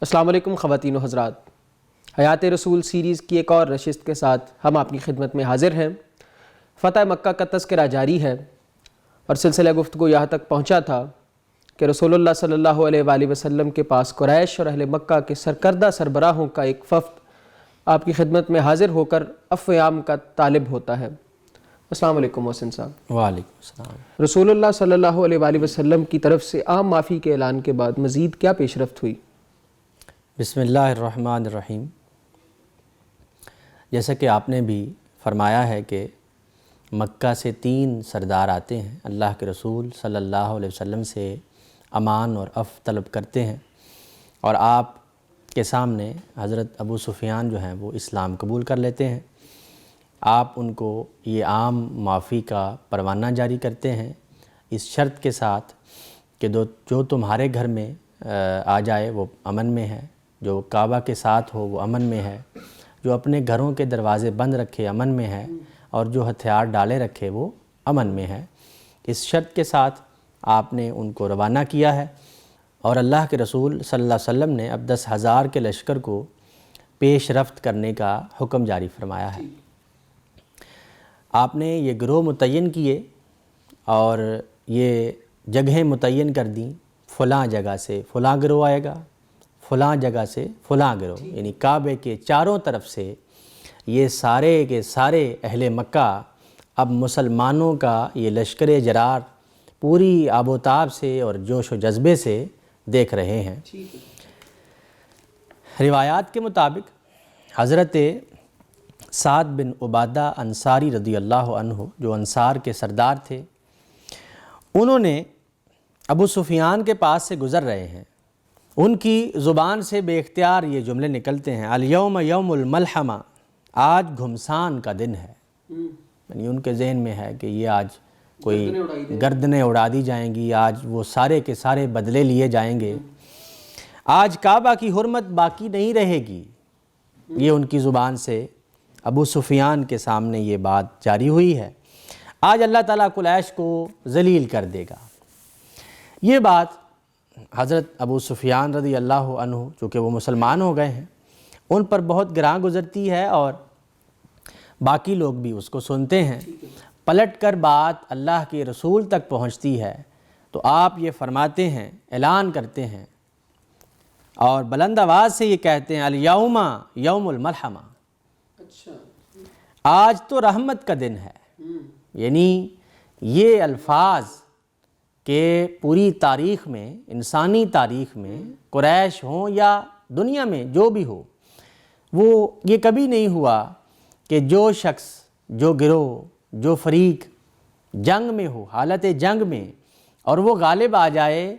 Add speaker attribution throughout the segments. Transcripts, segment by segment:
Speaker 1: السلام علیکم خواتین و حضرات، حیات رسول سیریز کی ایک اور نشست کے ساتھ ہم آپ کی خدمت میں حاضر ہیں۔ فتح مکہ کا تذکرہ جاری ہے اور سلسلہ گفتگو یہاں تک پہنچا تھا کہ رسول اللہ صلی اللہ علیہ وآلہ وسلم کے پاس قریش اور اہل مکہ کے سرکردہ سربراہوں کا ایک وفد آپ کی خدمت میں حاضر ہو کر عفو عام کا طالب ہوتا ہے۔ السلام علیکم محسن صاحب۔
Speaker 2: وعلیکم السلام۔
Speaker 1: رسول اللہ صلی اللہ علیہ وآلہ وسلم کی طرف سے عام معافی کے اعلان کے بعد مزید کیا پیش رفت ہوئی؟
Speaker 2: بسم اللہ الرحمن الرحیم۔ جیسا کہ آپ نے بھی فرمایا ہے کہ مکہ سے 3 سردار آتے ہیں، اللہ کے رسول صلی اللہ علیہ وسلم سے امان اور عفو طلب کرتے ہیں، اور آپ کے سامنے حضرت ابو سفیان جو ہیں وہ اسلام قبول کر لیتے ہیں۔ آپ ان کو یہ عام معافی کا پروانہ جاری کرتے ہیں اس شرط کے ساتھ کہ جو تمہارے گھر میں آ جائے وہ امن میں ہے، جو کعبہ کے ساتھ ہو وہ امن میں ہے، جو اپنے گھروں کے دروازے بند رکھے امن میں ہے، اور جو ہتھیار ڈالے رکھے وہ امن میں ہے۔ اس شرط کے ساتھ آپ نے ان کو روانہ کیا ہے، اور اللہ کے رسول صلی اللہ علیہ وسلم نے اب 10,000 کے لشکر کو پیش رفت کرنے کا حکم جاری فرمایا ہے۔ آپ نے یہ گروہ متعین کیے اور یہ جگہیں متعین کر دیں، فلاں جگہ سے فلاں گروہ آئے گا، فلاں جگہ سے فلاں گروہ، یعنی کعبے کے چاروں طرف سے یہ سارے کے سارے اہل مکہ اب مسلمانوں کا یہ لشکر جرار پوری آب و تاب سے اور جوش و جذبے سے دیکھ رہے ہیں۔ روایات کے مطابق حضرت سعد بن عبادہ انصاری رضی اللہ عنہ جو انصار کے سردار تھے، انہوں نے ابو سفیان کے پاس سے گزر رہے ہیں، ان کی زبان سے بے اختیار یہ جملے نکلتے ہیں، الیوم یوم الملحمہ، آج گھمسان کا دن ہے۔ یعنی ان کے ذہن میں ہے کہ یہ آج کوئی گردنیں اڑا دی جائیں گی، آج وہ سارے کے سارے بدلے لیے جائیں گے، آج کعبہ کی حرمت باقی نہیں رہے گی۔ یہ ان کی زبان سے ابو سفیان کے سامنے یہ بات جاری ہوئی ہے، آج اللہ تعالیٰ قریش کو ذلیل کر دے گا۔ یہ بات حضرت ابو سفیان رضی اللہ عنہ چونکہ وہ مسلمان ہو گئے ہیں، ان پر بہت گراں گزرتی ہے، اور باقی لوگ بھی اس کو سنتے ہیں۔ پلٹ کر بات اللہ کے رسول تک پہنچتی ہے تو آپ یہ فرماتے ہیں، اعلان کرتے ہیں اور بلند آواز سے یہ کہتے ہیں، الیوم یوم الملحمہ، آج تو رحمت کا دن ہے۔ یعنی یہ الفاظ کہ پوری تاریخ میں، انسانی تاریخ میں، قریش ہوں یا دنیا میں جو بھی ہو، وہ یہ کبھی نہیں ہوا کہ جو شخص، جو گروہ، جو فریق جنگ میں ہو، حالت جنگ میں، اور وہ غالب آ جائے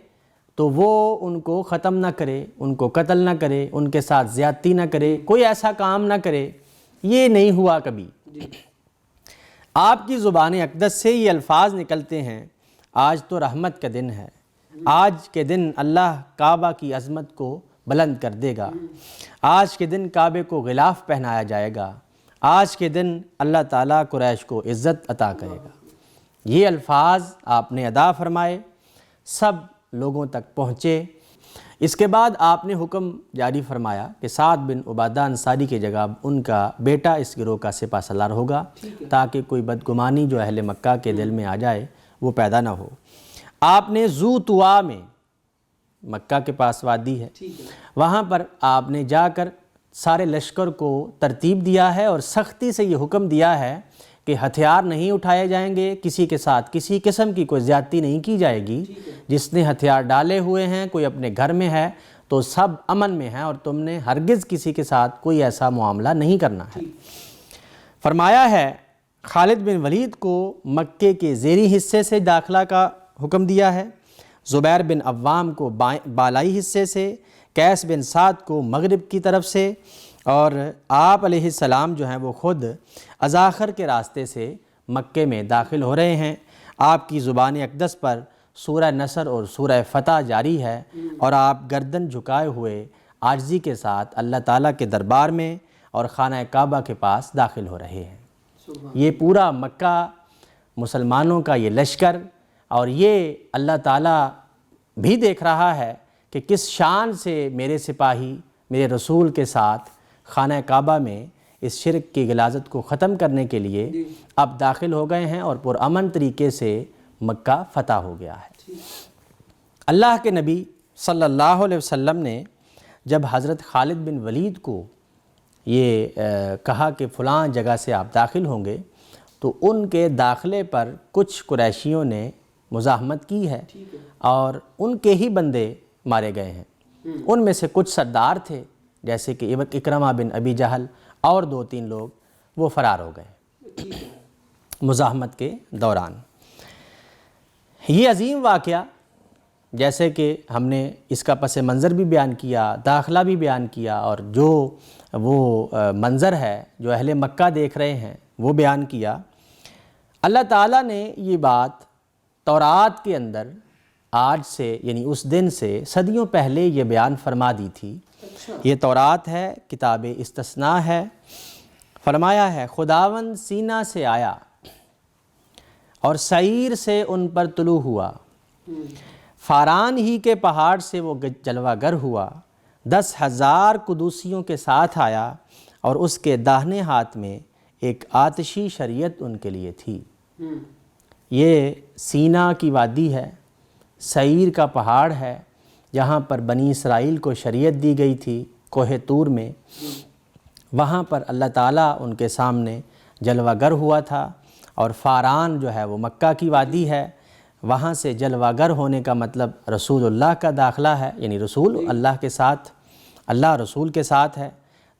Speaker 2: تو وہ ان کو ختم نہ کرے، ان کو قتل نہ کرے، ان کے ساتھ زیادتی نہ کرے، کوئی ایسا کام نہ کرے۔ یہ نہیں ہوا کبھی۔ آپ کی زبان اقدس سے یہ الفاظ نکلتے ہیں، آج تو رحمت کا دن ہے، آج کے دن اللہ کعبہ کی عظمت کو بلند کر دے گا، آج کے دن کعبے کو غلاف پہنایا جائے گا، آج کے دن اللہ تعالیٰ قریش کو عزت عطا کرے گا۔ یہ الفاظ آپ نے ادا فرمائے، سب لوگوں تک پہنچے۔ اس کے بعد آپ نے حکم جاری فرمایا کہ سعد بن عبادہ انصاری کی جگہ ان کا بیٹا اس گروہ کا سپہ سالار ہوگا، تاکہ کوئی بدگمانی جو اہل مکہ کے دل میں آ جائے وہ پیدا نہ ہو۔ آپ نے ذو طوا میں، مکہ کے پاس وادی ہے، وہاں پر آپ نے جا کر سارے لشکر کو ترتیب دیا ہے اور سختی سے یہ حکم دیا ہے کہ ہتھیار نہیں اٹھائے جائیں گے، کسی کے ساتھ کسی قسم کی کوئی زیادتی نہیں کی جائے گی۔ جس نے ہتھیار ڈالے ہوئے ہیں، کوئی اپنے گھر میں ہے تو سب امن میں ہیں، اور تم نے ہرگز کسی کے ساتھ کوئی ایسا معاملہ نہیں کرنا ہے۔ فرمایا ہے خالد بن ولید کو مکے کے زیری حصے سے داخلہ کا حکم دیا ہے، زبیر بن عوام کو بالائی حصے سے، قیس بن سعد کو مغرب کی طرف سے، اور آپ علیہ السلام جو ہیں وہ خود ازاخر کے راستے سے مکے میں داخل ہو رہے ہیں۔ آپ کی زبان اقدس پر سورہ نصر اور سورہ فتح جاری ہے، اور آپ گردن جھکائے ہوئے عاجزی کے ساتھ اللہ تعالیٰ کے دربار میں اور خانہ کعبہ کے پاس داخل ہو رہے ہیں۔ یہ پورا مکہ مسلمانوں کا یہ لشکر، اور یہ اللہ تعالیٰ بھی دیکھ رہا ہے کہ کہ کس شان سے میرے سپاہی میرے رسول کے ساتھ خانہ کعبہ میں اس شرک کی غلاظت کو ختم کرنے کے لیے اب داخل ہو گئے ہیں اور پرامن طریقے سے مکہ فتح ہو گیا ہے۔ اللہ کے نبی صلی اللہ علیہ وسلم نے جب حضرت خالد بن ولید کو یہ کہا کہ فلاں جگہ سے آپ داخل ہوں گے، تو ان کے داخلے پر کچھ قریشیوں نے مزاحمت کی ہے اور ان کے ہی بندے مارے گئے ہیں۔ ان میں سے کچھ سردار تھے جیسے کہ اکرمہ بن ابی جہل اور 2-3 لوگ وہ فرار ہو گئے مزاحمت کے دوران۔ یہ عظیم واقعہ جیسے کہ ہم نے اس کا پس منظر بھی بیان کیا، داخلہ بھی بیان کیا، اور جو وہ منظر ہے جو اہل مکہ دیکھ رہے ہیں وہ بیان کیا۔ اللہ تعالیٰ نے یہ بات تورات کے اندر آج سے یعنی اس دن سے صدیوں پہلے یہ بیان فرما دی تھی۔ یہ تورات ہے، کتاب استثناء ہے۔ فرمایا ہے خداوند سینا سے آیا اور سعیر سے ان پر طلوع ہوا، فاران ہی کے پہاڑ سے وہ جلوہ گر ہوا، 10,000 قدوسیوں کے ساتھ آیا اور اس کے داہنے ہاتھ میں ایک آتشی شریعت ان کے لیے تھی۔ یہ سینا کی وادی ہے، سعیر کا پہاڑ ہے، جہاں پر بنی اسرائیل کو شریعت دی گئی تھی کوہ طور میں۔ وہاں پر اللہ تعالیٰ ان کے سامنے جلوہ گر ہوا تھا، اور فاران جو ہے وہ مکہ کی وادی ہے، وہاں سے جلوہ گر ہونے کا مطلب رسول اللہ کا داخلہ ہے، یعنی رسول اللہ کے ساتھ، اللہ رسول کے ساتھ ہے۔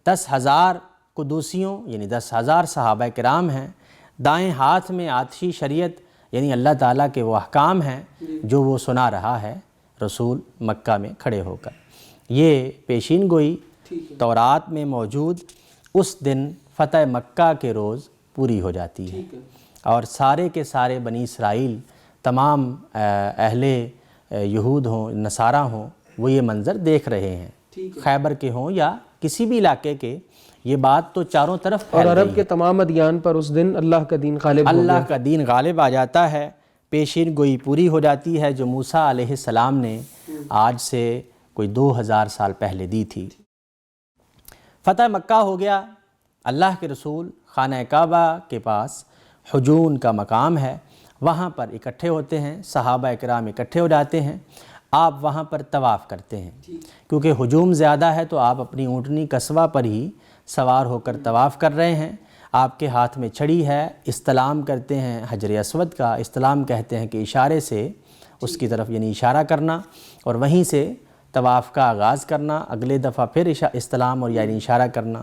Speaker 2: 10,000 قدوسیوں یعنی 10,000 صحابہ کرام ہیں، دائیں ہاتھ میں آتشی شریعت یعنی اللہ تعالیٰ کے وہ احکام ہیں جو وہ سنا رہا ہے رسول مکہ میں کھڑے ہو کر۔ یہ پیشین گوئی تورات میں موجود اس دن فتح مکہ کے روز پوری ہو جاتی ہے، اور سارے کے سارے بنی اسرائیل، تمام اہل یہود ہوں نصارہ ہوں، وہ یہ منظر دیکھ رہے ہیں، خیبر کے ہوں یا کسی بھی علاقے کے۔ یہ بات تو چاروں طرف پھیل
Speaker 1: اور
Speaker 2: رہی
Speaker 1: عرب کے تمام ادیان پر اس دن اللہ کا دین غالب ہو گیا۔
Speaker 2: اللہ کا دین غالب آ جاتا ہے، پیشین گوئی پوری ہو جاتی ہے جو موسیٰ علیہ السلام نے آج سے کوئی 2000 سال پہلے دی تھی۔ فتح مکہ ہو گیا۔ اللہ کے رسول خانہ کعبہ کے پاس حجون کا مقام ہے، وہاں پر اکٹھے ہوتے ہیں، صحابہ کرام اکٹھے ہو جاتے ہیں، آپ وہاں پر طواف کرتے ہیں۔ کیونکہ ہجوم زیادہ ہے تو آپ اپنی اونٹنی قصوہ پر ہی سوار ہو کر طواف کر رہے ہیں، آپ کے ہاتھ میں چھڑی ہے، استلام کرتے ہیں حجر اسود کا، استلام کہتے ہیں کہ اشارے سے اس کی طرف یعنی اشارہ کرنا، اور وہیں سے طواف کا آغاز کرنا، اگلے دفعہ پھر استلام اور یعنی اشارہ کرنا۔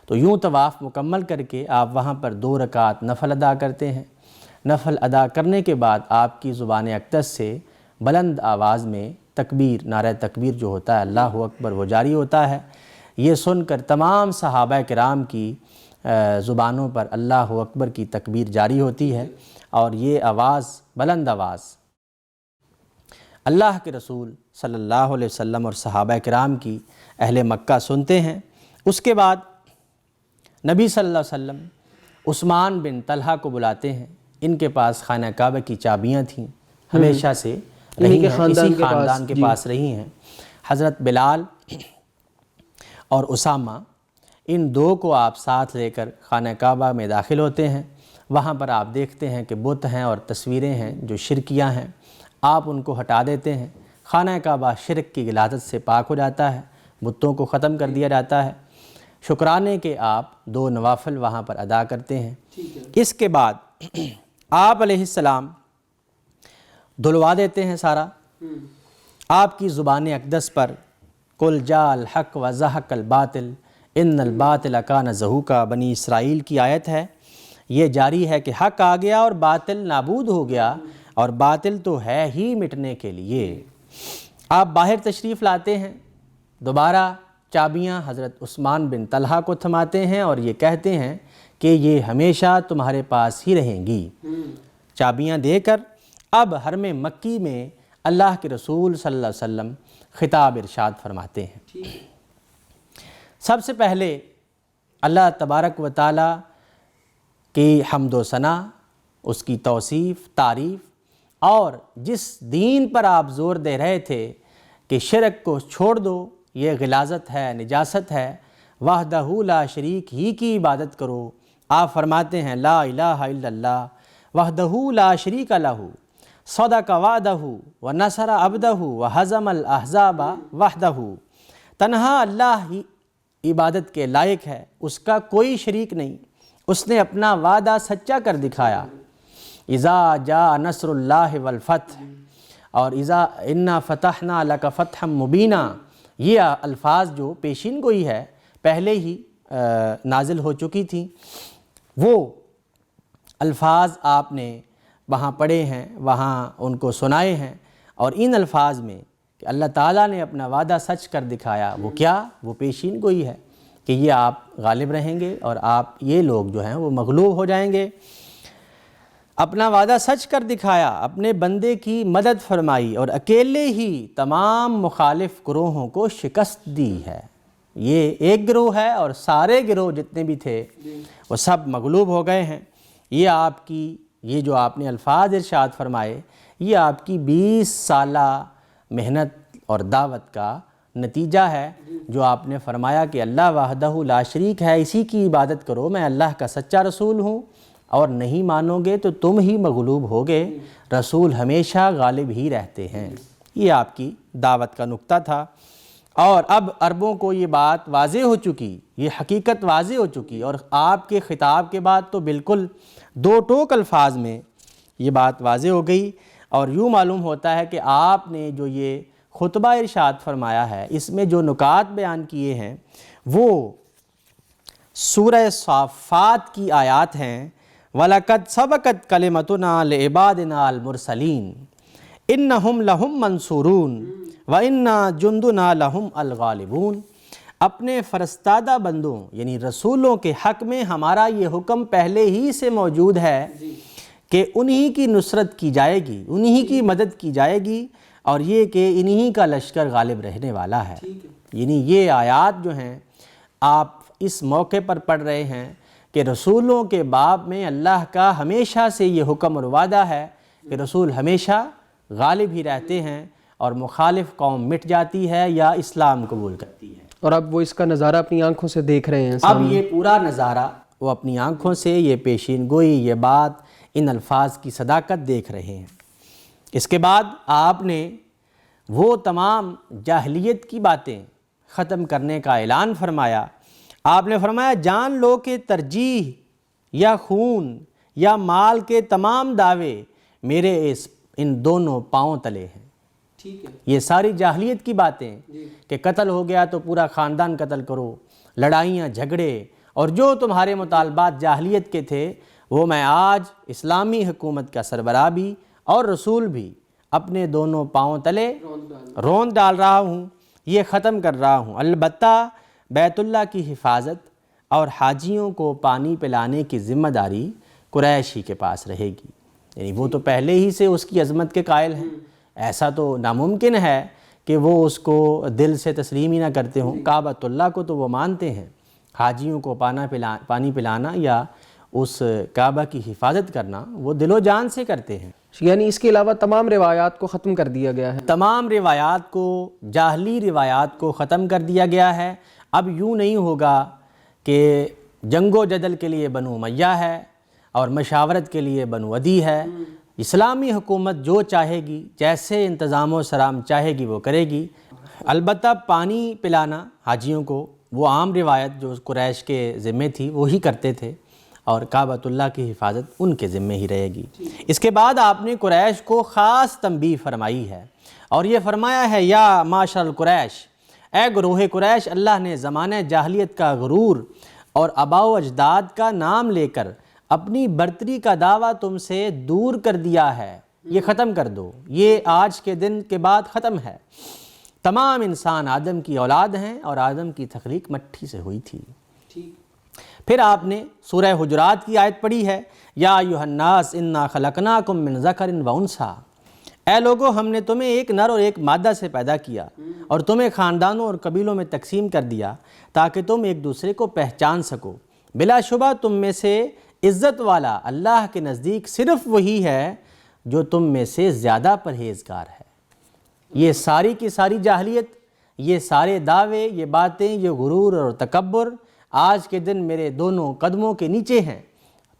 Speaker 2: تو یوں طواف مکمل کر کے آپ وہاں پر 2 رکعت نفل ادا کرتے ہیں۔ نفل ادا کرنے کے بعد آپ کی زبان اقدس سے بلند آواز میں تکبیر، نعرہ تکبیر جو ہوتا ہے اللہ اکبر، وہ جاری ہوتا ہے۔ یہ سن کر تمام صحابہ کرام کی زبانوں پر اللہ اکبر کی تکبیر جاری ہوتی ہے، اور یہ آواز بلند آواز اللہ کے رسول صلی اللہ علیہ وسلم اور صحابہ کرام کی اہل مکہ سنتے ہیں۔ اس کے بعد نبی صلی اللہ علیہ وسلم عثمان بن طلحہ کو بلاتے ہیں۔ ان کے پاس خانہ کعبہ کی چابیاں تھیں، ہمیشہ سے رہی ہیں، اسی خاندان کے پاس رہی ہیں۔ حضرت بلال اور اسامہ، ان 2 کو آپ ساتھ لے کر خانہ کعبہ میں داخل ہوتے ہیں۔ وہاں پر آپ دیکھتے ہیں کہ بت ہیں اور تصویریں ہیں جو شرکیہ ہیں، آپ ان کو ہٹا دیتے ہیں۔ خانہ کعبہ شرک کی غلاظت سے پاک ہو جاتا ہے، بتوں کو ختم کر دیا جاتا ہے۔ شکرانے کے آپ 2 نوافل وہاں پر ادا کرتے ہیں۔ اس کے بعد آپ علیہ السلام دھلوا دیتے ہیں سارا۔ آپ کی زبان اقدس پر قل جاء الحق وزہق الباطل ان الباطل کان زہوقا، بنی اسرائیل کی آیت ہے، یہ جاری ہے کہ حق آ گیا اور باطل نابود ہو گیا، اور باطل تو ہے ہی مٹنے کے لیے۔ آپ باہر تشریف لاتے ہیں، دوبارہ چابیاں حضرت عثمان بن طلحہ کو تھماتے ہیں اور یہ کہتے ہیں کہ یہ ہمیشہ تمہارے پاس ہی رہیں گی۔ چابیاں دے کر اب حرم مکی میں اللہ کے رسول صلی اللہ علیہ وسلم خطاب ارشاد فرماتے ہیں۔ سب سے پہلے اللہ تبارک و تعالی کی حمد و ثنا، اس کی توصیف، تعریف، اور جس دین پر آپ زور دے رہے تھے کہ شرک کو چھوڑ دو، یہ غلاظت ہے، نجاست ہے، وحدہ لا شریک ہی کی عبادت کرو۔ آپ فرماتے ہیں لا الہ الا اللہ وحدہ لا شریک لہ صدق وعدہ ونصر عبدہ وہزم الاحزاب وحدہ۔ تنہا اللہ ہی عبادت کے لائق ہے، اس کا کوئی شریک نہیں، اس نے اپنا وعدہ سچا کر دکھایا۔ اذا جاء نصر اللہ والفتح اور اذا انا فتحنا لک فتحا مبینا، یہ الفاظ جو پیشین گوئی ہے پہلے ہی نازل ہو چکی تھی، وہ الفاظ آپ نے وہاں پڑھے ہیں، وہاں ان کو سنائے ہیں، اور ان الفاظ میں کہ اللہ تعالیٰ نے اپنا وعدہ سچ کر دکھایا، وہ کیا؟ وہ پیشین گوئی ہے کہ یہ آپ غالب رہیں گے اور آپ یہ لوگ جو ہیں وہ مغلوب ہو جائیں گے۔ اپنا وعدہ سچ کر دکھایا، اپنے بندے کی مدد فرمائی اور اکیلے ہی تمام مخالف گروہوں کو شکست دی ہے۔ یہ ایک گروہ ہے اور سارے گروہ جتنے بھی تھے وہ سب مغلوب ہو گئے ہیں۔ یہ آپ کی یہ جو آپ نے الفاظ ارشاد فرمائے، یہ آپ کی 20 سالہ محنت اور دعوت کا نتیجہ ہے، جو آپ نے فرمایا کہ اللہ وحدہ لا شریک ہے، اسی کی عبادت کرو، میں اللہ کا سچا رسول ہوں، اور نہیں مانو گے تو تم ہی مغلوب ہوگے، رسول ہمیشہ غالب ہی رہتے ہیں۔ یہ آپ کی دعوت کا نقطہ تھا، اور اب عربوں کو یہ بات واضح ہو چکی، یہ حقیقت واضح ہو چکی، اور آپ کے خطاب کے بعد تو بالکل دو ٹوک الفاظ میں یہ بات واضح ہو گئی، اور یوں معلوم ہوتا ہے کہ آپ نے جو یہ خطبہ ارشاد فرمایا ہے، اس میں جو نکات بیان کیے ہیں وہ سورہ صافات کی آیات ہیں۔ وَلَقَدْ سَبَقَتْ كَلِمَتُنَا لِعِبَادِنَا الْمُرْسَلِينَ إِنَّهُمْ لَهُمْ مَنْصُورُونَ وَإِنَّا جُنْدُنَا لَهُمْ الْغَالِبُونَ۔ اپنے فرستادہ بندوں یعنی رسولوں کے حق میں ہمارا یہ حکم پہلے ہی سے موجود ہے کہ انہی کی نصرت کی جائے گی، انہی کی مدد کی جائے گی، اور یہ کہ انہی کا لشکر غالب رہنے والا ہے۔ یعنی یہ آیات جو ہیں آپ اس موقع پر پڑھ رہے ہیں کہ رسولوں کے باب میں اللہ کا ہمیشہ سے یہ حکم اور وعدہ ہے کہ رسول ہمیشہ غالب ہی رہتے ہیں، اور مخالف قوم مٹ جاتی ہے یا اسلام قبول کرتی ہے۔
Speaker 1: اور اب وہ اس کا نظارہ اپنی آنکھوں سے دیکھ رہے ہیں،
Speaker 2: اب یہ پورا نظارہ وہ اپنی آنکھوں سے، یہ پیشین گوئی، یہ بات، ان الفاظ کی صداقت دیکھ رہے ہیں۔ اس کے بعد آپ نے وہ تمام جاہلیت کی باتیں ختم کرنے کا اعلان فرمایا۔ آپ نے فرمایا جان لو کہ ترجیح یا خون یا مال کے تمام دعوے میرے ان دونوں پاؤں تلے ہیں۔ یہ ساری جاہلیت کی باتیں کہ قتل ہو گیا تو پورا خاندان قتل کرو، لڑائیاں جھگڑے، اور جو تمہارے مطالبات جاہلیت کے تھے وہ میں آج اسلامی حکومت کا سربراہ بھی اور رسول بھی اپنے دونوں پاؤں تلے روند ڈال رہا ہوں، یہ ختم کر رہا ہوں۔ البتہ بیت اللہ کی حفاظت اور حاجیوں کو پانی پلانے کی ذمہ داری قریش ہی کے پاس رہے گی۔ یعنی وہ تو پہلے ہی سے اس کی عظمت کے قائل ہیں، ایسا تو ناممکن ہے کہ وہ اس کو دل سے تسلیم ہی نہ کرتے ہوں۔ کعبۃ اللہ کو تو وہ مانتے ہیں، حاجیوں کو پانی پلانا یا اس کعبہ کی حفاظت کرنا وہ دل و جان سے کرتے ہیں۔
Speaker 1: یعنی اس کے علاوہ تمام روایات کو ختم کر دیا گیا ہے،
Speaker 2: تمام روایات کو، جاہلی روایات کو ختم کر دیا گیا ہے۔ اب یوں نہیں ہوگا کہ جنگ و جدل کے لیے بنو امیہ ہے اور مشاورت کے لیے بنو عدی ہے۔ اسلامی حکومت جو چاہے گی، جیسے انتظام و سرام چاہے گی وہ کرے گی۔ البتہ پانی پلانا حاجیوں کو وہ عام روایت جو قریش کے ذمے تھی وہی کرتے تھے، اور کعبۃ اللہ کی حفاظت ان کے ذمے ہی رہے گی۔ اس کے بعد آپ نے قریش کو خاص تنبیہ فرمائی ہے، اور یہ فرمایا ہے یا معاشر القریش، اے گروہ قریش، اللہ نے زمانہ جاہلیت کا غرور اور آباء و اجداد کا نام لے کر اپنی برتری کا دعویٰ تم سے دور کر دیا ہے، یہ ختم کر دو، یہ آج کے دن کے بعد ختم ہے۔ تمام انسان آدم کی اولاد ہیں، اور آدم کی تخلیق مٹی سے ہوئی تھی۔ پھر آپ نے سورہ حجرات کی آیت پڑھی ہے، یا ایھا الناس انا خلقناکم من ذکر و انثی، اے لوگو ہم نے تمہیں ایک نر اور ایک مادہ سے پیدا کیا اور تمہیں خاندانوں اور قبیلوں میں تقسیم کر دیا تاکہ تم ایک دوسرے کو پہچان سکو۔ بلا شبہ تم میں سے عزت والا اللہ کے نزدیک صرف وہی ہے جو تم میں سے زیادہ پرہیزگار ہے۔ یہ ساری کی ساری جاہلیت، یہ سارے دعوے، یہ باتیں، یہ غرور اور تکبر آج کے دن میرے دونوں قدموں کے نیچے ہیں۔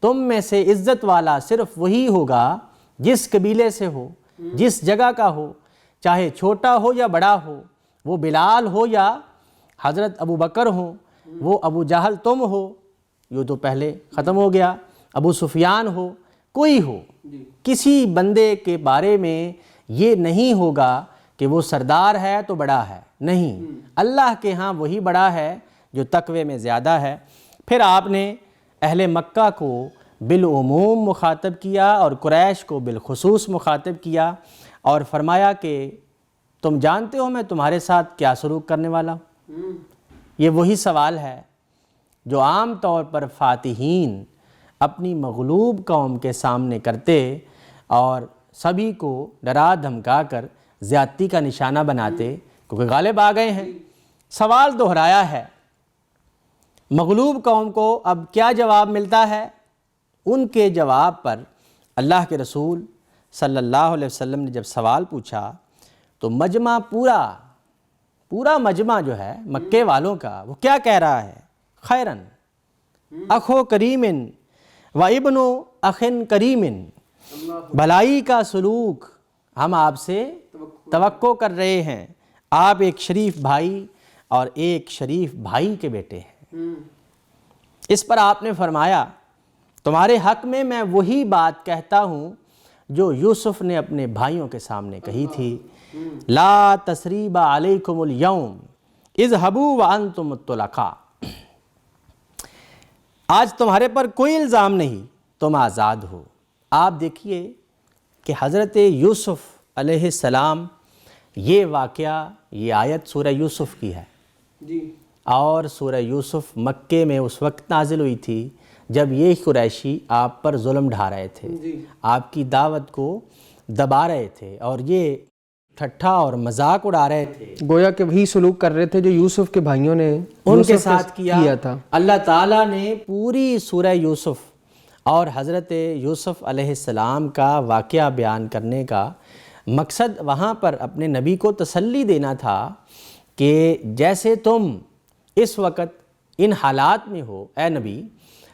Speaker 2: تم میں سے عزت والا صرف وہی ہوگا جس قبیلے سے ہو، جس جگہ کا ہو، چاہے چھوٹا ہو یا بڑا ہو، وہ بلال ہو یا حضرت ابو بکر ہو، وہ ابو جہل تم ہو، یہ تو پہلے ختم ہو گیا، ابو سفیان ہو، کوئی ہو، کسی بندے کے بارے میں یہ نہیں ہوگا کہ وہ سردار ہے تو بڑا ہے، نہیں، اللہ کے ہاں وہی بڑا ہے جو تقوی میں زیادہ ہے۔ پھر آپ نے اہل مکہ کو بالعموم مخاطب کیا اور قریش کو بالخصوص مخاطب کیا اور فرمایا کہ تم جانتے ہو میں تمہارے ساتھ کیا سلوک کرنے والا ہوں؟ یہ وہی سوال ہے جو عام طور پر فاتحین اپنی مغلوب قوم کے سامنے کرتے اور سبھی کو ڈرا دھمکا کر زیادتی کا نشانہ بناتے، کیونکہ غالب آ گئے ہیں۔ سوال دہرایا ہے، مغلوب قوم کو اب کیا جواب ملتا ہے؟ ان کے جواب پر اللہ کے رسول صلی اللہ علیہ وسلم نے جب سوال پوچھا تو مجمع پورا مجمع جو ہے مکے والوں کا، وہ کیا کہہ رہا ہے؟ خیرن اخو کریمن و ابن اخن کریمن، بھلائی کا سلوک ہم آپ سے توقع کر رہے ہیں، آپ ایک شریف بھائی اور ایک شریف بھائی کے بیٹے ہیں۔ اس پر آپ نے فرمایا تمہارے حق میں میں وہی بات کہتا ہوں جو یوسف نے اپنے بھائیوں کے سامنے کہی تھی، لا تثریب علیکم اليوم اذهبوا وانتم الطلقاء، آج تمہارے پر کوئی الزام نہیں، تم آزاد ہو۔ آپ دیکھیے کہ حضرت یوسف علیہ السلام، یہ واقعہ، یہ آیت سورہ یوسف کی ہے، اور سورہ یوسف مکے میں اس وقت نازل ہوئی تھی جب یہ قریشی آپ پر ظلم ڈھا رہے تھے، آپ کی دعوت کو دبا رہے تھے اور یہ ٹھٹھا اور مذاق اڑا رہے تھے،
Speaker 1: گویا کہ وہی سلوک کر رہے تھے جو یوسف کے بھائیوں نے
Speaker 2: ان کے ساتھ
Speaker 1: کیا تھا۔
Speaker 2: اللہ تعالیٰ نے پوری سورہ یوسف اور حضرت یوسف علیہ السلام کا واقعہ بیان کرنے کا مقصد وہاں پر اپنے نبی کو تسلی دینا تھا کہ جیسے تم اس وقت ان حالات میں ہو اے نبی،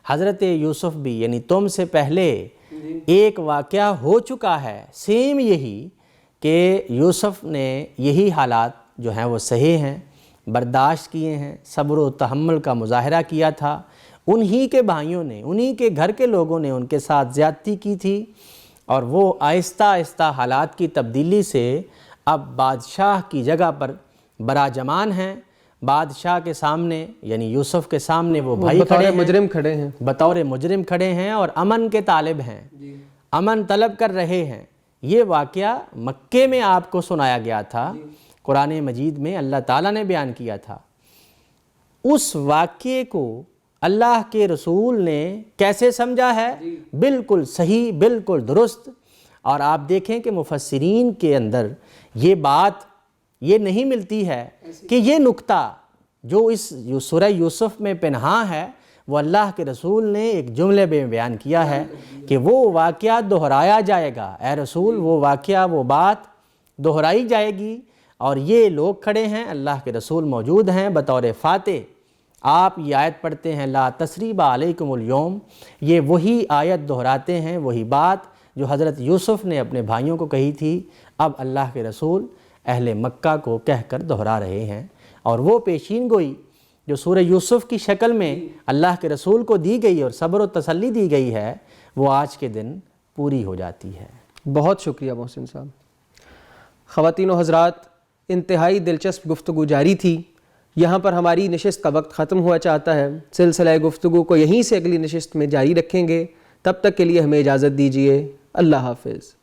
Speaker 2: حضرت یوسف بھی، یعنی تم سے پہلے ایک واقعہ ہو چکا ہے سیم یہی، کہ یوسف نے یہی حالات جو ہیں وہ صحیح ہیں، برداشت کیے ہیں، صبر و تحمل کا مظاہرہ کیا تھا، انہی کے بھائیوں نے، انہی کے گھر کے لوگوں نے ان کے ساتھ زیادتی کی تھی، اور وہ آہستہ آہستہ حالات کی تبدیلی سے اب بادشاہ کی جگہ پر براجمان ہیں، بادشاہ کے سامنے یعنی یوسف کے سامنے وہ بھائی
Speaker 1: بطور مجرم کھڑے ہیں،
Speaker 2: بطور مجرم کھڑے ہیں اور امن کے طالب ہیں، امن طلب کر رہے ہیں۔ یہ واقعہ مکے میں آپ کو سنایا گیا تھا، قرآن مجید میں اللہ تعالیٰ نے بیان کیا تھا۔ اس واقعے کو اللہ کے رسول نے کیسے سمجھا ہے؟ بالکل صحیح، بالکل درست۔ اور آپ دیکھیں کہ مفسرین کے اندر یہ بات یہ نہیں ملتی ہے کہ یہ نکتہ جو اس سورہ یوسف میں پنہاں ہے وہ اللہ کے رسول نے ایک جملے میں بیان کیا ہے کہ وہ واقعہ دہرایا جائے گا، اے رسول وہ واقعہ، وہ بات دہرائی جائے گی، اور یہ لوگ کھڑے ہیں، اللہ کے رسول موجود ہیں بطور فاتح۔ آپ یہ آیت پڑھتے ہیں لا تثریب علیکم اليوم، یہ وہی آیت دہراتے ہیں، وہی بات جو حضرت یوسف نے اپنے بھائیوں کو کہی تھی، اب اللہ کے رسول اہل مکہ کو کہہ کر دہرا رہے ہیں، اور وہ پیشین گوئی جو سورہ یوسف کی شکل میں اللہ کے رسول کو دی گئی اور صبر و تسلی دی گئی ہے، وہ آج کے دن پوری ہو جاتی ہے۔
Speaker 1: بہت شکریہ محسن صاحب۔ خواتین و حضرات، انتہائی دلچسپ گفتگو جاری تھی، یہاں پر ہماری نشست کا وقت ختم ہوا چاہتا ہے، سلسلہ گفتگو کو یہیں سے اگلی نشست میں جاری رکھیں گے، تب تک کے لیے ہمیں اجازت دیجیے، اللہ حافظ۔